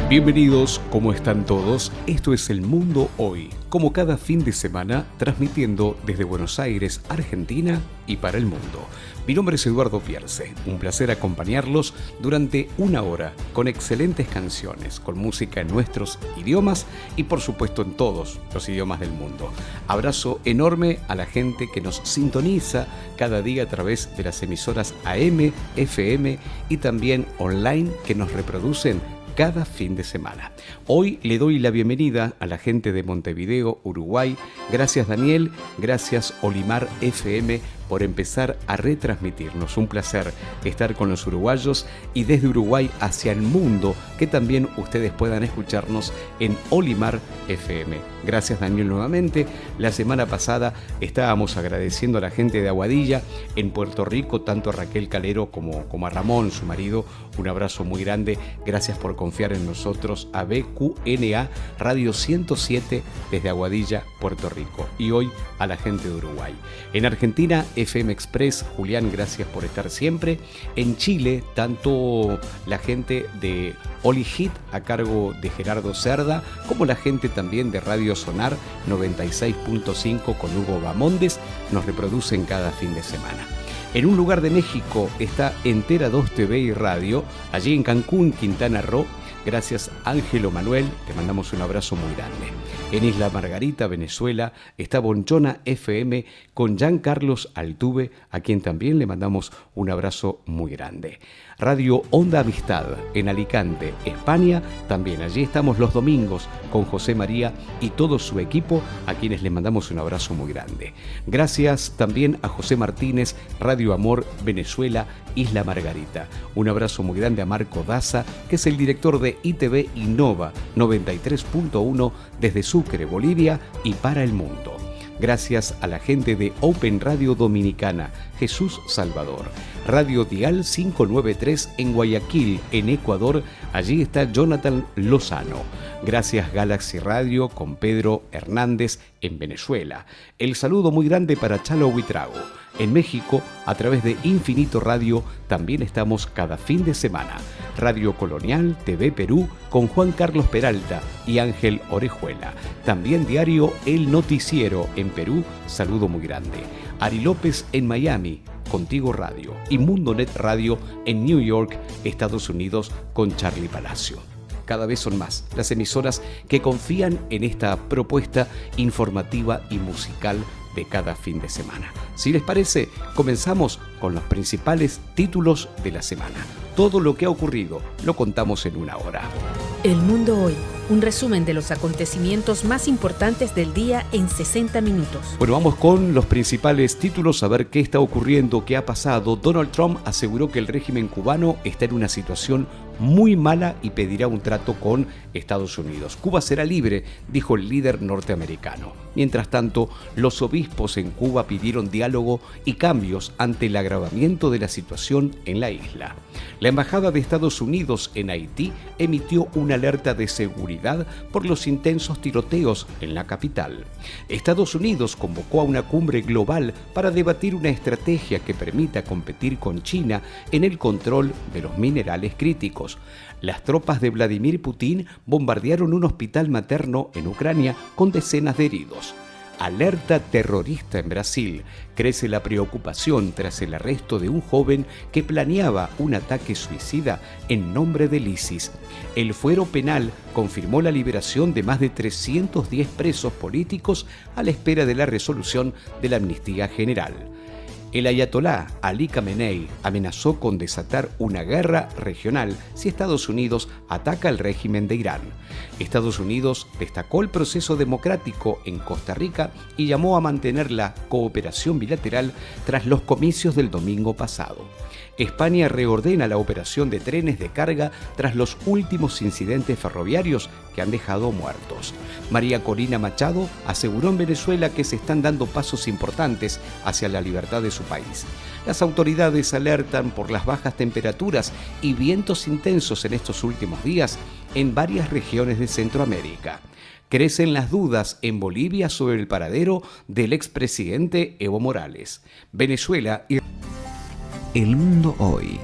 Bienvenidos, ¿cómo están todos? Esto es El Mundo Hoy, como cada fin de semana, transmitiendo desde Buenos Aires, Argentina y para el mundo. Mi nombre es Eduardo Pierce, un placer acompañarlos durante una hora con excelentes canciones, con música en nuestros idiomas y por supuesto en todos los idiomas del mundo. Abrazo enorme a la gente que nos sintoniza cada día a través de las emisoras AM, FM y también online que nos reproducen cada fin de semana. Hoy le doy la bienvenida a la gente de Montevideo, Uruguay. Gracias Daniel, gracias Olimar FM por empezar a retransmitirnos. Un placer estar con los uruguayos y desde Uruguay hacia el mundo, que también ustedes puedan escucharnos en Olimar FM. Gracias Daniel nuevamente. La semana pasada estábamos agradeciendo a la gente de Aguadilla en Puerto Rico, tanto a Raquel Calero como a Ramón, su marido. Un abrazo muy grande. Gracias por confiar en nosotros. A BQNA Radio 107 desde Aguadilla, Puerto Rico. Y hoy a la gente de Uruguay. En Argentina, FM Express. Julián, gracias por estar siempre. En Chile, tanto la gente de Oli Hit a cargo de Gerardo Cerda, como la gente también de Radio Sonar 96.5 con Hugo Bamondes, nos reproducen cada fin de semana. En un lugar de México está Entera 2 TV y Radio, allí en Cancún, Quintana Roo. Gracias Ángelo Manuel, te mandamos un abrazo muy grande. En Isla Margarita, Venezuela, está Bonchona FM con Giancarlos Altuve, a quien también le mandamos un abrazo muy grande. Radio Onda Amistad en Alicante, España, también allí estamos los domingos con José María y todo su equipo, a quienes le mandamos un abrazo muy grande. Gracias también a José Martínez, Radio Amor, Venezuela, Isla Margarita. Un abrazo muy grande a Marco Daza, que es el director de ITV Innova 93.1 desde Sucre, Bolivia y para el mundo. Gracias a la gente de Open Radio Dominicana, Jesús Salvador. Radio Dial 593 en Guayaquil, en Ecuador. Allí está Jonathan Lozano. Gracias Galaxy Radio con Pedro Hernández en Venezuela. El saludo muy grande para Chalo Huitrago. En México, a través de Infinito Radio, también estamos cada fin de semana. Radio Colonial, TV Perú, con Juan Carlos Peralta y Ángel Orejuela. También diario El Noticiero en Perú, saludo muy grande. Ari López en Miami, Contigo Radio. Y Mundonet Radio en New York, Estados Unidos, con Charlie Palacio. Cada vez son más las emisoras que confían en esta propuesta informativa y musical de cada fin de semana. Si les parece, comenzamos con los principales títulos de la semana. Todo lo que ha ocurrido lo contamos en una hora. El Mundo Hoy, un resumen de los acontecimientos más importantes del día en 60 minutos. Bueno, vamos con los principales títulos, a ver qué está ocurriendo, qué ha pasado. Donald Trump aseguró que el régimen cubano está en una situación muy mala y pedirá un trato con Estados Unidos. Cuba será libre, dijo el líder norteamericano. Mientras tanto, los obispos en Cuba pidieron diálogo y cambios ante el agravamiento de la situación en la isla. La Embajada de Estados Unidos en Haití emitió una alerta de seguridad por los intensos tiroteos en la capital. Estados Unidos convocó a una cumbre global para debatir una estrategia que permita competir con China en el control de los minerales críticos. Las tropas de Vladimir Putin bombardearon un hospital materno en Ucrania con decenas de heridos. Alerta terrorista en Brasil. Crece la preocupación tras el arresto de un joven que planeaba un ataque suicida en nombre del ISIS. El fuero penal confirmó la liberación de más de 310 presos políticos a la espera de la resolución de la amnistía general. El ayatolá Ali Khamenei amenazó con desatar una guerra regional si Estados Unidos ataca al régimen de Irán. Estados Unidos destacó el proceso democrático en Costa Rica y llamó a mantener la cooperación bilateral tras los comicios del domingo pasado. España reordena la operación de trenes de carga tras los últimos incidentes ferroviarios que han dejado muertos. María Corina Machado aseguró en Venezuela que se están dando pasos importantes hacia la libertad de su país. Las autoridades alertan por las bajas temperaturas y vientos intensos en estos últimos días en varias regiones de Centroamérica. Crecen las dudas en Bolivia sobre el paradero del expresidente Evo Morales. Venezuela y... El Mundo Hoy.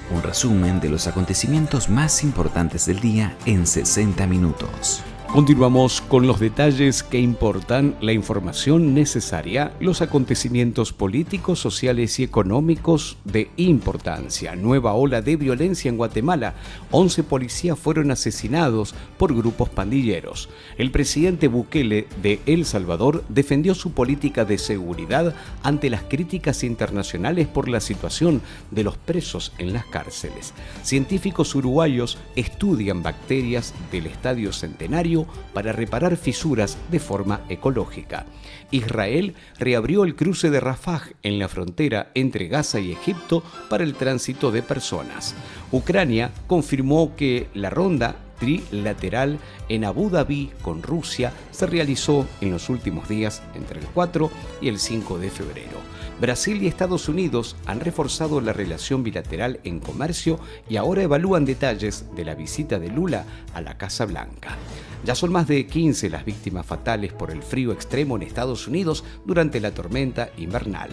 Un resumen de los acontecimientos más importantes del día en 60 minutos. Continuamos con los detalles que importan, la información necesaria, los acontecimientos políticos, sociales y económicos de importancia. Nueva ola de violencia en Guatemala. 11 policías fueron asesinados por grupos pandilleros. El presidente Bukele de El Salvador defendió su política de seguridad ante las críticas internacionales por la situación de los presos en las cárceles. Científicos uruguayos estudian bacterias del Estadio Centenario para reparar fisuras de forma ecológica. Israel reabrió el cruce de Rafah en la frontera entre Gaza y Egipto para el tránsito de personas. Ucrania confirmó que la ronda trilateral en Abu Dhabi con Rusia se realizó en los últimos días entre el 4 y el 5 de febrero. Brasil y Estados Unidos han reforzado la relación bilateral en comercio y ahora evalúan detalles de la visita de Lula a la Casa Blanca. Ya son más de 15 las víctimas fatales por el frío extremo en Estados Unidos durante la tormenta invernal.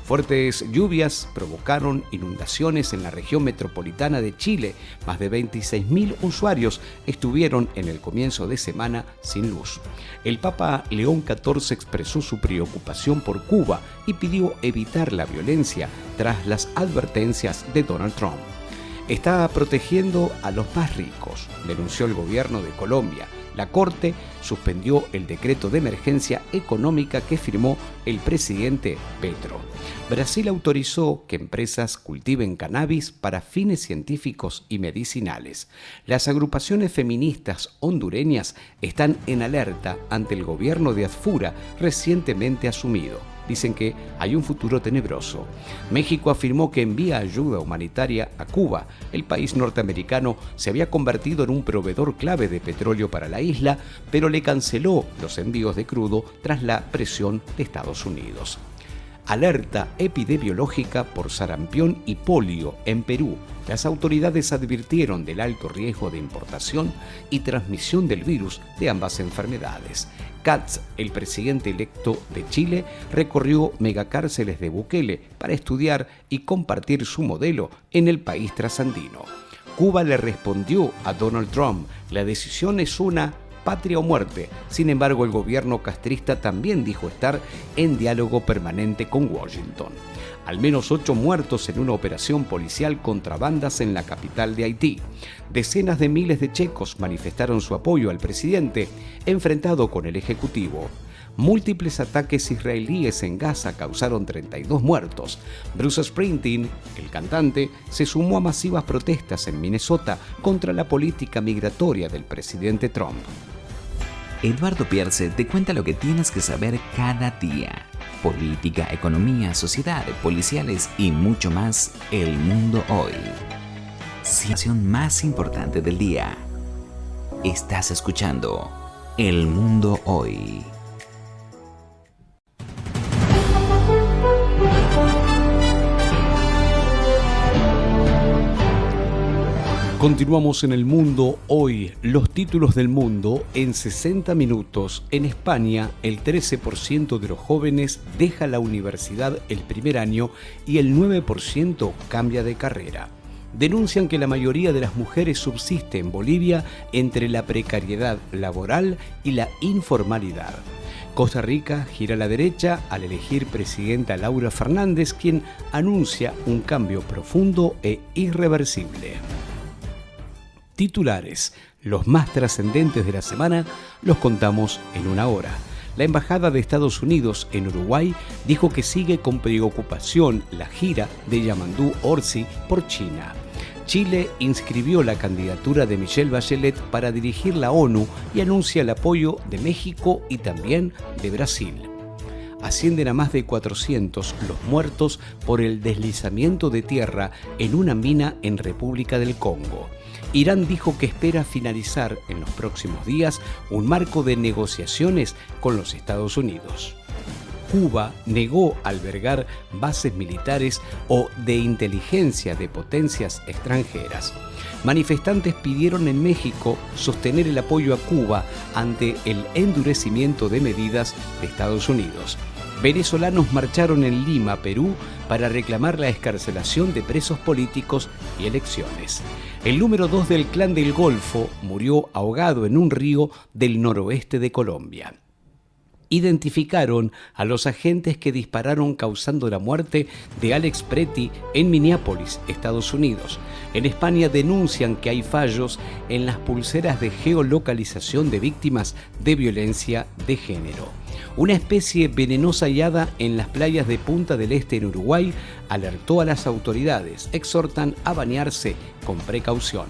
Fuertes lluvias provocaron inundaciones en la región metropolitana de Chile. Más de 26.000 usuarios estuvieron en el comienzo de semana sin luz. El Papa León XIV expresó su preocupación por Cuba y pidió evitar la violencia tras las advertencias de Donald Trump. Está protegiendo a los más ricos, denunció el gobierno de Colombia. La Corte suspendió el decreto de emergencia económica que firmó el presidente Petro. Brasil autorizó que empresas cultiven cannabis para fines científicos y medicinales. Las agrupaciones feministas hondureñas están en alerta ante el gobierno de Azfura recientemente asumido. Dicen que hay un futuro tenebroso. México afirmó que envía ayuda humanitaria a Cuba. El país norteamericano se había convertido en un proveedor clave de petróleo para la isla, pero le canceló los envíos de crudo tras la presión de Estados Unidos. Alerta epidemiológica por sarampión y polio en Perú. Las autoridades advirtieron del alto riesgo de importación y transmisión del virus de ambas enfermedades. Katz, el presidente electo de Chile, recorrió megacárceles de Bukele para estudiar y compartir su modelo en el país trasandino. Cuba le respondió a Donald Trump: la decisión es una patria o muerte. Sin embargo, el gobierno castrista también dijo estar en diálogo permanente con Washington. Al menos 8 muertos en una operación policial contra bandas en la capital de Haití. Decenas de miles de checos manifestaron su apoyo al presidente enfrentado con el ejecutivo. Múltiples ataques israelíes en Gaza causaron 32 muertos. Bruce Springsteen, el cantante, se sumó a masivas protestas en Minnesota contra la política migratoria del presidente Trump. Eduardo Pierce te cuenta lo que tienes que saber cada día. Política, economía, sociedad, policiales y mucho más. El mundo hoy. Situación más importante del día. Estás escuchando El Mundo Hoy. Continuamos en El Mundo Hoy. Los títulos del mundo en 60 minutos. En España, el 13% de los jóvenes deja la universidad el primer año y el 9% cambia de carrera. Denuncian que la mayoría de las mujeres subsiste en Bolivia entre la precariedad laboral y la informalidad. Costa Rica gira a la derecha al elegir presidenta Laura Fernández, quien anuncia un cambio profundo e irreversible. Titulares, los más trascendentes de la semana, los contamos en una hora. La Embajada de Estados Unidos en Uruguay dijo que sigue con preocupación la gira de Yamandú Orsi por China. Chile inscribió la candidatura de Michelle Bachelet para dirigir la ONU y anuncia el apoyo de México y también de Brasil. Ascienden a más de 400 los muertos por el deslizamiento de tierra en una mina en República del Congo. Irán dijo que espera finalizar en los próximos días un marco de negociaciones con los Estados Unidos. Cuba negó albergar bases militares o de inteligencia de potencias extranjeras. Manifestantes pidieron en México sostener el apoyo a Cuba ante el endurecimiento de medidas de Estados Unidos. venezolanos marcharon en Lima, Perú, para reclamar la excarcelación de presos políticos y elecciones. El número 2 del Clan del Golfo murió ahogado en un río del noroeste de Colombia. Identificaron a los agentes que dispararon causando la muerte de Alex Preti en Minneapolis, Estados Unidos. En España denuncian que hay fallos en las pulseras de geolocalización de víctimas de violencia de género. Una especie venenosa hallada en las playas de Punta del Este en Uruguay alertó a las autoridades. Exhortan a bañarse con precaución.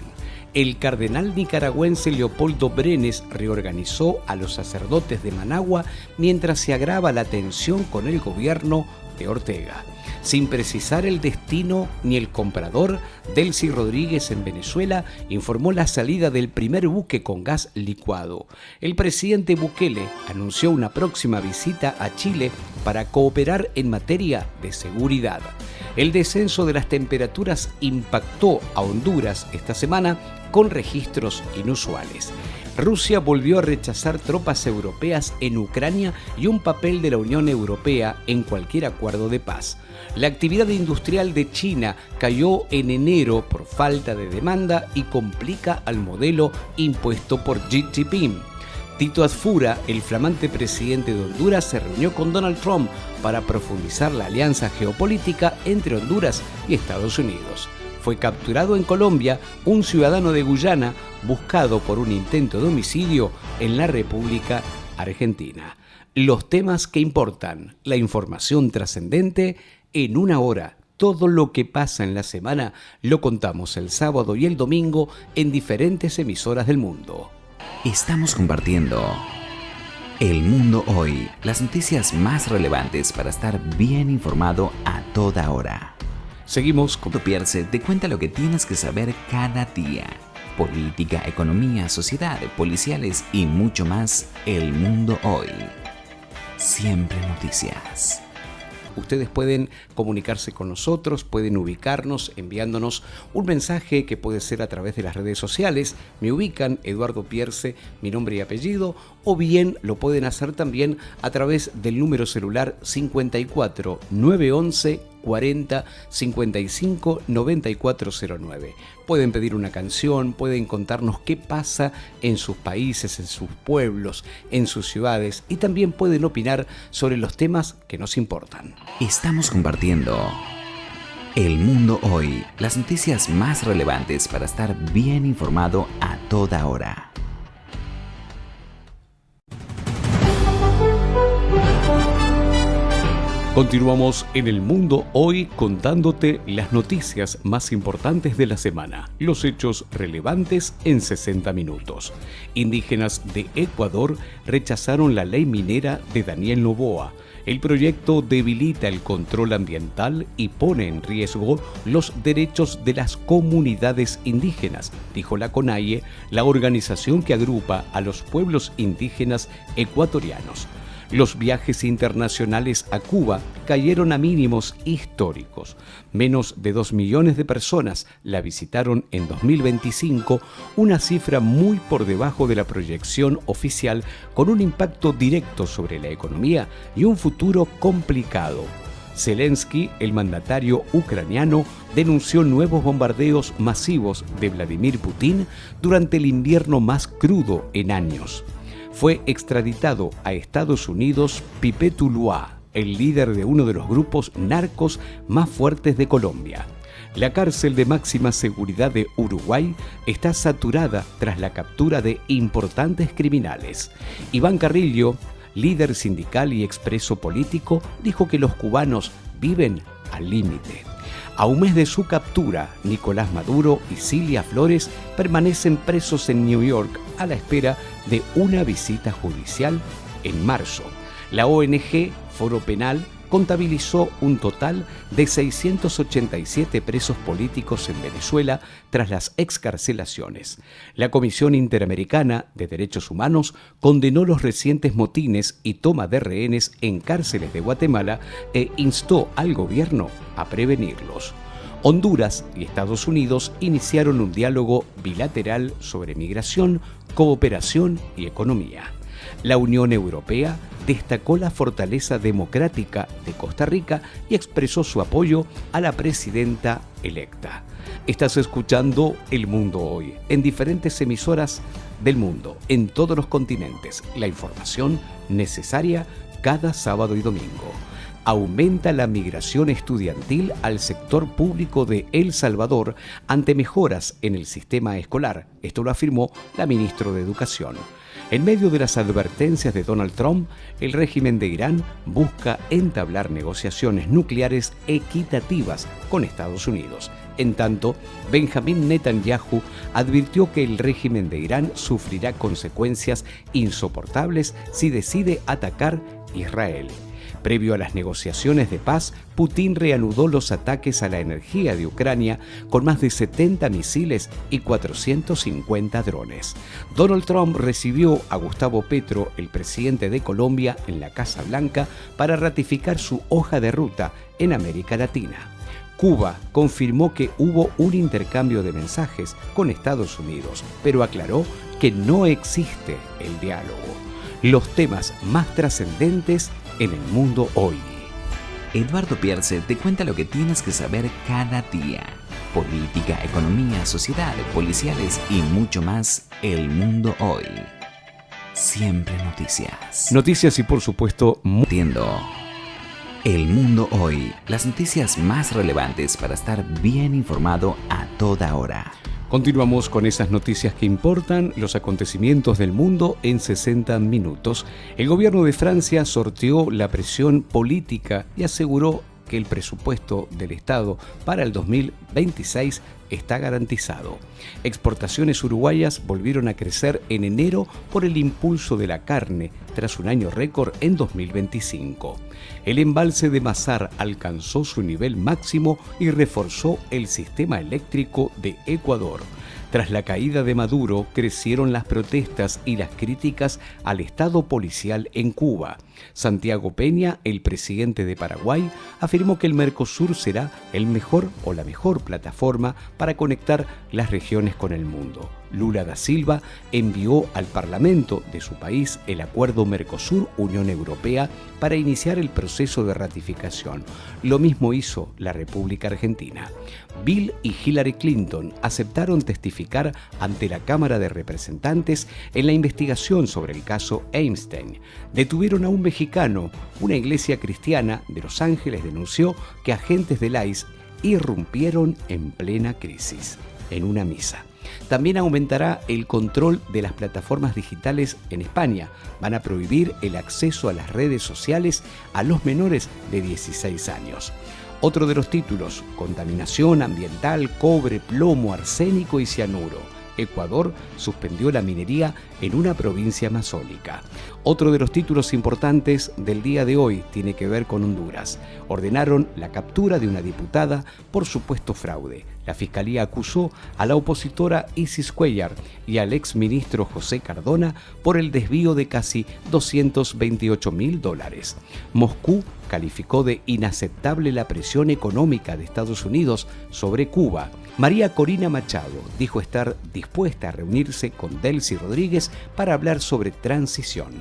El cardenal nicaragüense Leopoldo Brenes reorganizó a los sacerdotes de Managua mientras se agrava la tensión con el gobierno de Ortega. Sin precisar el destino ni el comprador, Delcy Rodríguez en Venezuela informó la salida del primer buque con gas licuado. El presidente Bukele anunció una próxima visita a Chile para cooperar en materia de seguridad. El descenso de las temperaturas impactó a Honduras esta semana con registros inusuales. Rusia volvió a rechazar tropas europeas en Ucrania y un papel de la Unión Europea en cualquier acuerdo de paz. La actividad industrial de China cayó en enero por falta de demanda y complica al modelo impuesto por Xi Jinping. Tito Asfura, el flamante presidente de Honduras, se reunió con Donald Trump para profundizar la alianza geopolítica entre Honduras y Estados Unidos. Fue capturado en Colombia un ciudadano de Guyana buscado por un intento de homicidio en la República Argentina. Los temas que importan, la información trascendente en una hora. Todo lo que pasa en la semana lo contamos el sábado y el domingo en diferentes emisoras del mundo. Estamos compartiendo El Mundo Hoy, las noticias más relevantes para estar bien informado a toda hora. Seguimos con Pierce te cuenta lo que tienes que saber cada día. Política, economía, sociedad, policiales y mucho más. El Mundo Hoy. Siempre noticias. Ustedes pueden comunicarse con nosotros, pueden ubicarnos enviándonos un mensaje que puede ser a través de las redes sociales. Me ubican Eduardo Pierce, mi nombre y apellido, o bien lo pueden hacer también a través del número celular 54 911 40 55 9409. Pueden pedir una canción, pueden contarnos qué pasa en sus países, en sus pueblos, en sus ciudades, y también pueden opinar sobre los temas que nos importan. Estamos compartiendo El Mundo Hoy, las noticias más relevantes para estar bien informado a toda hora. Continuamos en El Mundo Hoy contándote las noticias más importantes de la semana, los hechos relevantes en 60 minutos. Indígenas de Ecuador rechazaron la ley minera de Daniel Noboa. El proyecto debilita el control ambiental y pone en riesgo los derechos de las comunidades indígenas, dijo la CONAIE, la organización que agrupa a los pueblos indígenas ecuatorianos. Los viajes internacionales a Cuba cayeron a mínimos históricos. Menos de 2 millones de personas la visitaron en 2025, una cifra muy por debajo de la proyección oficial, con un impacto directo sobre la economía y un futuro complicado. Zelensky, el mandatario ucraniano, denunció nuevos bombardeos masivos de Vladimir Putin durante el invierno más crudo en años. Fue extraditado a Estados Unidos Pipe Tuluá, el líder de uno de los grupos narcos más fuertes de Colombia. La cárcel de máxima seguridad de Uruguay está saturada tras la captura de importantes criminales. Iván Carrillo, líder sindical y expreso político, dijo que los cubanos viven al límite. A un mes de su captura, Nicolás Maduro y Cilia Flores permanecen presos en New York a la espera de una visita judicial en marzo. La ONG Foro Penal contabilizó un total de 687 presos políticos en Venezuela tras las excarcelaciones. La Comisión Interamericana de Derechos Humanos condenó los recientes motines y toma de rehenes en cárceles de Guatemala e instó al gobierno a prevenirlos. Honduras y Estados Unidos iniciaron un diálogo bilateral sobre migración, cooperación y economía. La Unión Europea destacó la fortaleza democrática de Costa Rica y expresó su apoyo a la presidenta electa. Estás escuchando El Mundo Hoy en diferentes emisoras del mundo, en todos los continentes. La información necesaria cada sábado y domingo. Aumenta la migración estudiantil al sector público de El Salvador ante mejoras en el sistema escolar. Esto lo afirmó la ministra de Educación. En medio de las advertencias de Donald Trump, el régimen de Irán busca entablar negociaciones nucleares equitativas con Estados Unidos. En tanto, Benjamin Netanyahu advirtió que el régimen de Irán sufrirá consecuencias insoportables si decide atacar Israel. Previo a las negociaciones de paz, Putin reanudó los ataques a la energía de Ucrania con más de 70 misiles y 450 drones. Donald Trump recibió a Gustavo Petro, el presidente de Colombia, en la Casa Blanca para ratificar su hoja de ruta en América Latina. Cuba confirmó que hubo un intercambio de mensajes con Estados Unidos, pero aclaró que no existe el diálogo. Los temas más trascendentes en el mundo hoy. Eduardo Pierce te cuenta lo que tienes que saber cada día. Política, economía, sociedad, policiales y mucho más. El Mundo Hoy. Siempre noticias. Noticias y por supuesto... Entiendo. El Mundo Hoy. Las noticias más relevantes para estar bien informado a toda hora. Continuamos con esas noticias que importan, los acontecimientos del mundo en 60 minutos. El gobierno de Francia sorteó la presión política y aseguró que el presupuesto del Estado para el 2026 está garantizado. Exportaciones uruguayas volvieron a crecer en enero por el impulso de la carne, tras un año récord en 2025. El embalse de Mazar alcanzó su nivel máximo y reforzó el sistema eléctrico de Ecuador. Tras la caída de Maduro, crecieron las protestas y las críticas al estado policial en Cuba. Santiago Peña, el presidente de Paraguay, afirmó que el Mercosur será el mejor o la mejor plataforma para conectar las regiones con el mundo. Lula da Silva envió al Parlamento de su país el acuerdo Mercosur-Unión Europea para iniciar el proceso de ratificación. Lo mismo hizo la República Argentina. Bill y Hillary Clinton aceptaron testificar ante la Cámara de Representantes en la investigación sobre el caso Epstein. Detuvieron a un mexicano. Una iglesia cristiana de Los Ángeles denunció que agentes del ICE irrumpieron en plena crisis en una misa. También aumentará el control de las plataformas digitales en España. Van a prohibir el acceso a las redes sociales a los menores de 16 años. Otro de los títulos: contaminación ambiental, cobre, plomo, arsénico y cianuro. Ecuador suspendió la minería en una provincia amazónica. Otro de los títulos importantes del día de hoy tiene que ver con Honduras. Ordenaron la captura de una diputada por supuesto fraude. La fiscalía acusó a la opositora Isis Cuellar y al exministro José Cardona por el desvío de casi $228.000. Moscú calificó de inaceptable la presión económica de Estados Unidos sobre Cuba. María Corina Machado dijo estar dispuesta a reunirse con Delcy Rodríguez para hablar sobre transición.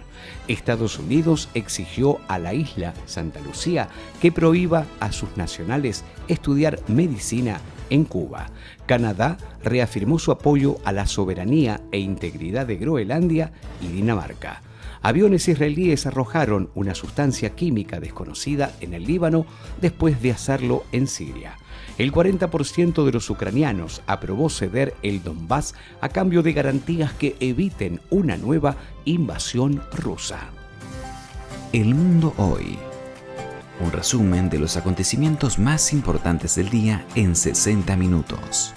Estados Unidos exigió a la isla Santa Lucía que prohíba a sus nacionales estudiar medicina en Cuba. Canadá reafirmó su apoyo a la soberanía e integridad de Groenlandia y Dinamarca. Aviones israelíes arrojaron una sustancia química desconocida en el Líbano después de hacerlo en Siria. El 40% de los ucranianos aprobó ceder el Donbass a cambio de garantías que eviten una nueva invasión rusa. El Mundo Hoy. Un resumen de los acontecimientos más importantes del día en 60 minutos.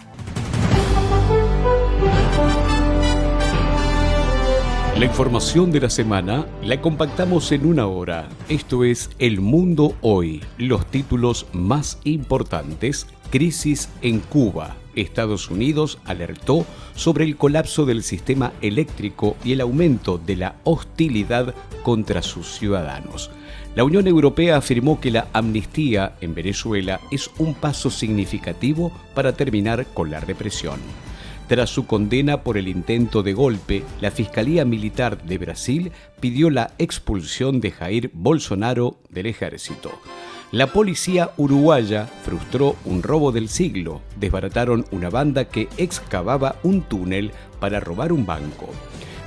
La información de la semana la compactamos en una hora. Esto es El Mundo Hoy. Los títulos más importantes: crisis en Cuba. Estados Unidos alertó sobre el colapso del sistema eléctrico y el aumento de la hostilidad contra sus ciudadanos. La Unión Europea afirmó que la amnistía en Venezuela es un paso significativo para terminar con la represión. Tras su condena por el intento de golpe, la Fiscalía Militar de Brasil pidió la expulsión de Jair Bolsonaro del ejército. La policía uruguaya frustró un robo del siglo. Desbarataron una banda que excavaba un túnel para robar un banco.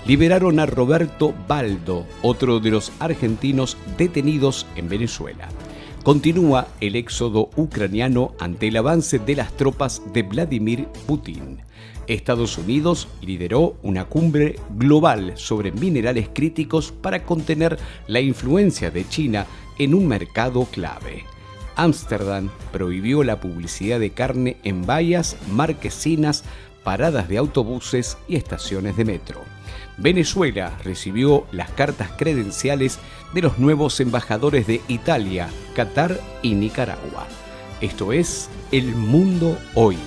Liberaron a Roberto Baldo, otro de los argentinos detenidos en Venezuela. Continúa el éxodo ucraniano ante el avance de las tropas de Vladimir Putin. Estados Unidos lideró una cumbre global sobre minerales críticos para contener la influencia de China en un mercado clave. Ámsterdam prohibió la publicidad de carne en vallas, marquesinas, paradas de autobuses y estaciones de metro. Venezuela recibió las cartas credenciales de los nuevos embajadores de Italia, Qatar y Nicaragua. Esto es El Mundo Hoy.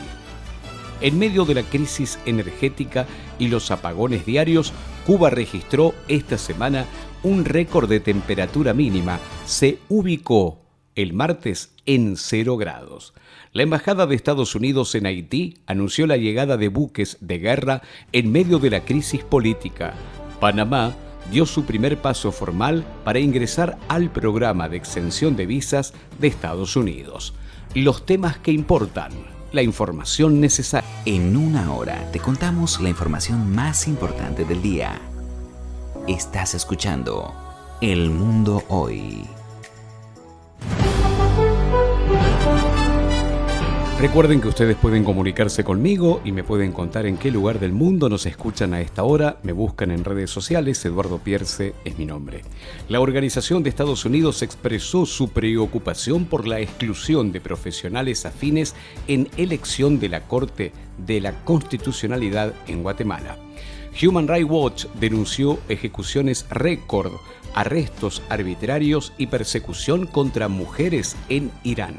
En medio de la crisis energética y los apagones diarios, Cuba registró esta semana un récord de temperatura mínima. Se ubicó el martes en 0 grados. La Embajada de Estados Unidos en Haití anunció la llegada de buques de guerra en medio de la crisis política. Panamá dio su primer paso formal para ingresar al programa de exención de visas de Estados Unidos. Los temas que importan, la información necesaria. En una hora te contamos la información más importante del día. Estás escuchando El Mundo Hoy. Recuerden que ustedes pueden comunicarse conmigo y me pueden contar en qué lugar del mundo nos escuchan a esta hora. Me buscan en redes sociales, Eduardo Pierce es mi nombre. La Organización de Estados Unidos expresó su preocupación por la exclusión de profesionales afines en elección de la Corte de la Constitucionalidad en Guatemala. Human Rights Watch denunció ejecuciones récord, arrestos arbitrarios y persecución contra mujeres en Irán.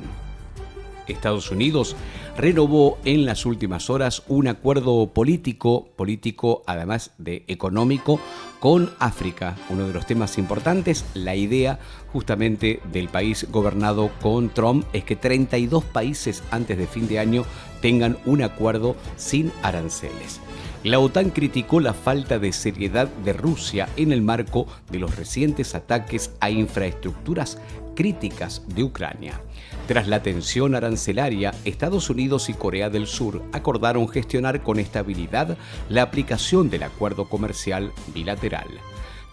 Estados Unidos renovó en las últimas horas un acuerdo político además de económico, con África. Uno de los temas importantes, la idea justamente del país gobernado con Trump, es que 32 países antes de fin de año tengan un acuerdo sin aranceles. La OTAN criticó la falta de seriedad de Rusia en el marco de los recientes ataques a infraestructuras críticas de Ucrania. Tras la tensión arancelaria, Estados Unidos y Corea del Sur acordaron gestionar con estabilidad la aplicación del acuerdo comercial bilateral.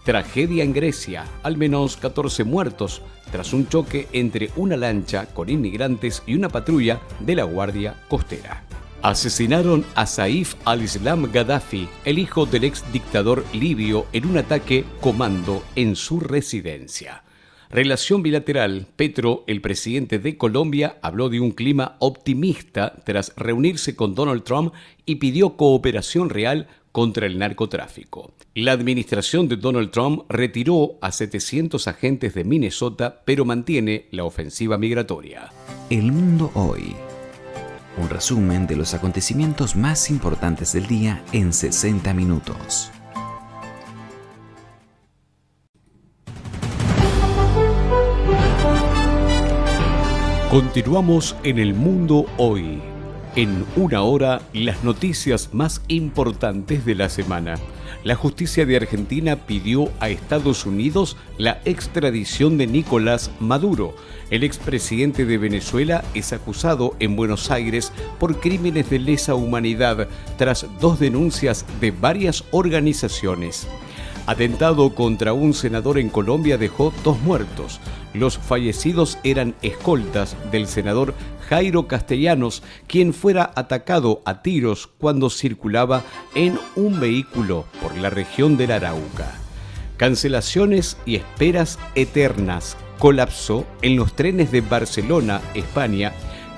Tragedia en Grecia, al menos 14 muertos tras un choque entre una lancha con inmigrantes y una patrulla de la Guardia Costera. Asesinaron a Saif al-Islam Gaddafi, el hijo del ex dictador libio, en un ataque comando en su residencia. Relación bilateral. Petro, el presidente de Colombia, habló de un clima optimista tras reunirse con Donald Trump y pidió cooperación real contra el narcotráfico. La administración de Donald Trump retiró a 700 agentes de Minnesota, pero mantiene la ofensiva migratoria. El Mundo Hoy. Un resumen de los acontecimientos más importantes del día en 60 minutos. Continuamos en El Mundo Hoy. En una hora, las noticias más importantes de la semana. La justicia de Argentina pidió a Estados Unidos la extradición de Nicolás Maduro. El expresidente de Venezuela es acusado en Buenos Aires por crímenes de lesa humanidad tras 2 denuncias de varias organizaciones. Atentado contra un senador en Colombia dejó 2 muertos. Los fallecidos eran escoltas del senador Jairo Castellanos, quien fuera atacado a tiros cuando circulaba en un vehículo por la región del Arauca. Cancelaciones y esperas eternas. Colapso en los trenes de Barcelona, España.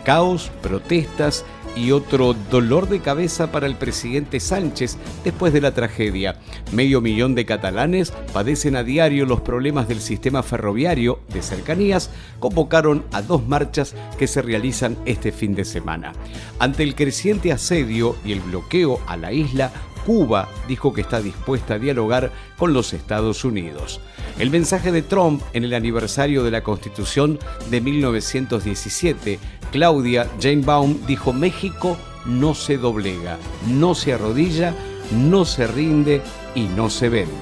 Caos, protestas y otro dolor de cabeza para el presidente Sánchez después de la tragedia. 500.000 de catalanes padecen a diario los problemas del sistema ferroviario de cercanías. Convocaron a 2 marchas que se realizan este fin de semana. Ante el creciente asedio y el bloqueo a la isla, Cuba dijo que está dispuesta a dialogar con los Estados Unidos. El mensaje de Trump en el aniversario de la Constitución de 1917. Claudia Sheinbaum dijo: México no se doblega, no se arrodilla, no se rinde y no se vende.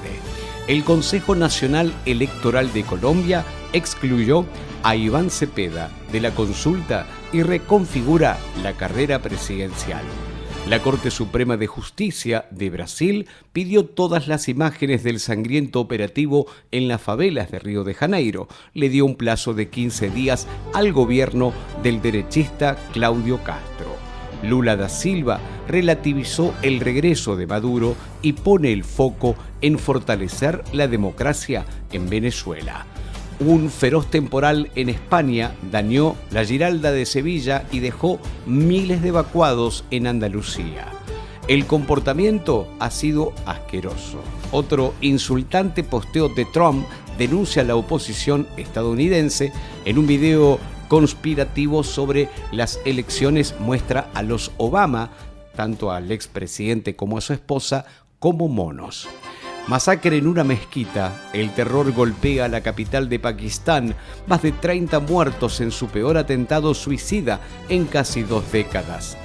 El Consejo Nacional Electoral de Colombia excluyó a Iván Cepeda de la consulta y reconfigura la carrera presidencial. La Corte Suprema de Justicia de Brasil pidió todas las imágenes del sangriento operativo en las favelas de Río de Janeiro. Le dio un plazo de 15 días al gobierno del derechista Cláudio Castro. Lula da Silva relativizó el regreso de Maduro y pone el foco en fortalecer la democracia en Venezuela. Un feroz temporal en España dañó la Giralda de Sevilla y dejó miles de evacuados en Andalucía. El comportamiento ha sido asqueroso. Otro insultante posteo de Trump denuncia a la oposición estadounidense. En un video conspirativo sobre las elecciones muestra a los Obama, tanto al expresidente como a su esposa, como monos. Masacre en una mezquita. El terror golpea a la capital de Pakistán. Más de 30 muertos en su peor atentado suicida en casi 2 décadas.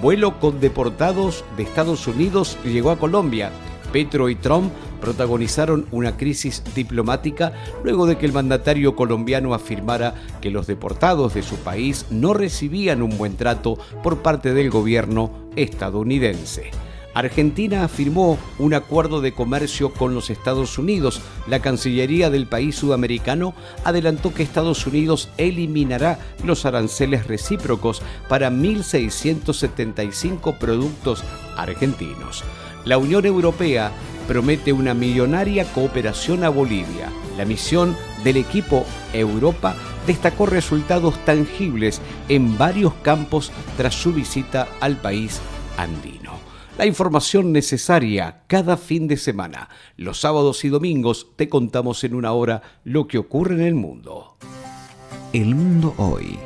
Vuelo con deportados de Estados Unidos llegó a Colombia. Petro y Trump protagonizaron una crisis diplomática luego de que el mandatario colombiano afirmara que los deportados de su país no recibían un buen trato por parte del gobierno estadounidense. Argentina firmó un acuerdo de comercio con los Estados Unidos. La Cancillería del país sudamericano adelantó que Estados Unidos eliminará los aranceles recíprocos para 1.675 productos argentinos. La Unión Europea promete una millonaria cooperación a Bolivia. La misión del equipo Europa destacó resultados tangibles en varios campos tras su visita al país andino. La información necesaria cada fin de semana. Los sábados y domingos te contamos en una hora lo que ocurre en el mundo. El mundo hoy.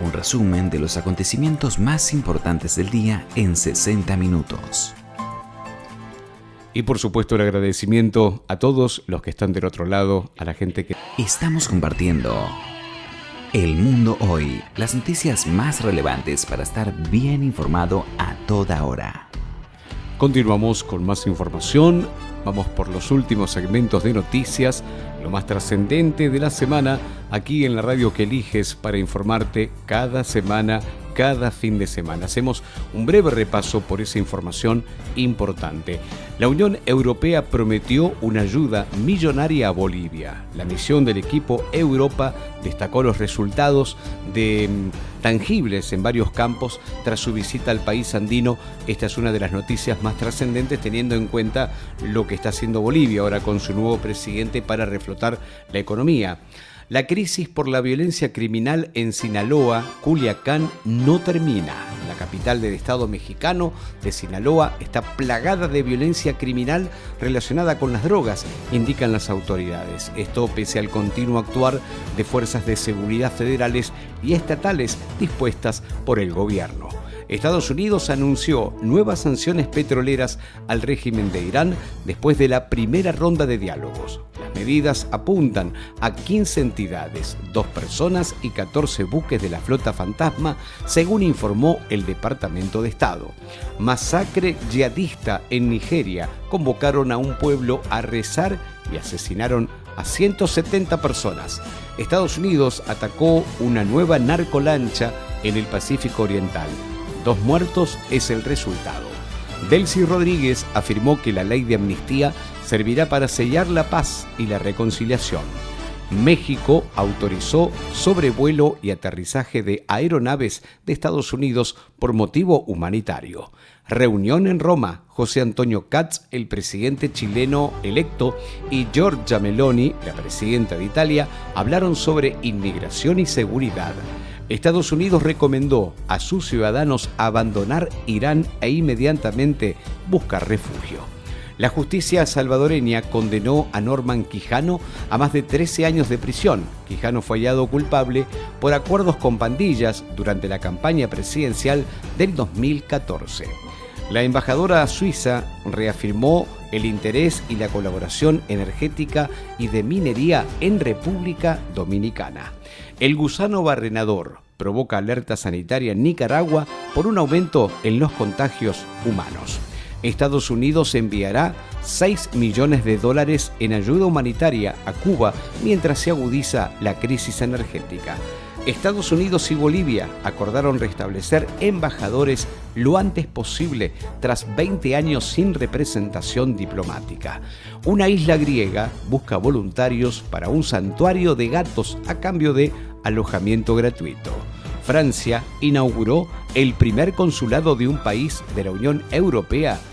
Un resumen de los acontecimientos más importantes del día en 60 minutos. Y por supuesto el agradecimiento a todos los que están del otro lado, a la gente que... Estamos compartiendo El Mundo Hoy, las noticias más relevantes para estar bien informado a toda hora. Continuamos con más información, vamos por los últimos segmentos de noticias, lo más trascendente de la semana, aquí en la radio que eliges para informarte cada semana, cada fin de semana. Hacemos un breve repaso por esa información importante. La Unión Europea prometió una ayuda millonaria a Bolivia. La misión del equipo Europa destacó los resultados tangibles en varios campos tras su visita al país andino. Esta es una de las noticias más trascendentes teniendo en cuenta lo que está haciendo Bolivia ahora con su nuevo presidente para reflotar la economía. La crisis por la violencia criminal en Sinaloa, Culiacán, no termina. La capital del estado mexicano de Sinaloa está plagada de violencia criminal relacionada con las drogas, indican las autoridades. Esto pese al continuo actuar de fuerzas de seguridad federales y estatales dispuestas por el gobierno. Estados Unidos anunció nuevas sanciones petroleras al régimen de Irán después de la primera ronda de diálogos. Las medidas apuntan a 15 entidades, 2 personas y 14 buques de la flota fantasma, según informó el Departamento de Estado. Masacre yihadista en Nigeria. Convocaron a un pueblo a rezar y asesinaron a 170 personas. Estados Unidos atacó una nueva narcolancha en el Pacífico Oriental. 2 muertos es el resultado. Delcy Rodríguez afirmó que la ley de amnistía servirá para sellar la paz y la reconciliación. México autorizó sobrevuelo y aterrizaje de aeronaves de Estados Unidos por motivo humanitario. Reunión en Roma. José Antonio Kats, el presidente chileno electo, y Giorgia Meloni, la presidenta de Italia, hablaron sobre inmigración y seguridad. Estados Unidos recomendó a sus ciudadanos abandonar Irán e inmediatamente buscar refugio. La justicia salvadoreña condenó a Norman Quijano a más de 13 años de prisión. Quijano fue hallado culpable por acuerdos con pandillas durante la campaña presidencial del 2014. La embajadora suiza reafirmó el interés y la colaboración energética y de minería en República Dominicana. El gusano barrenador provoca alerta sanitaria en Nicaragua por un aumento en los contagios humanos. Estados Unidos enviará $6 millones en ayuda humanitaria a Cuba mientras se agudiza la crisis energética. Estados Unidos y Bolivia acordaron restablecer embajadores lo antes posible tras 20 años sin representación diplomática. Una isla griega busca voluntarios para un santuario de gatos a cambio de alojamiento gratuito. Francia inauguró el primer consulado de un país de la Unión Europea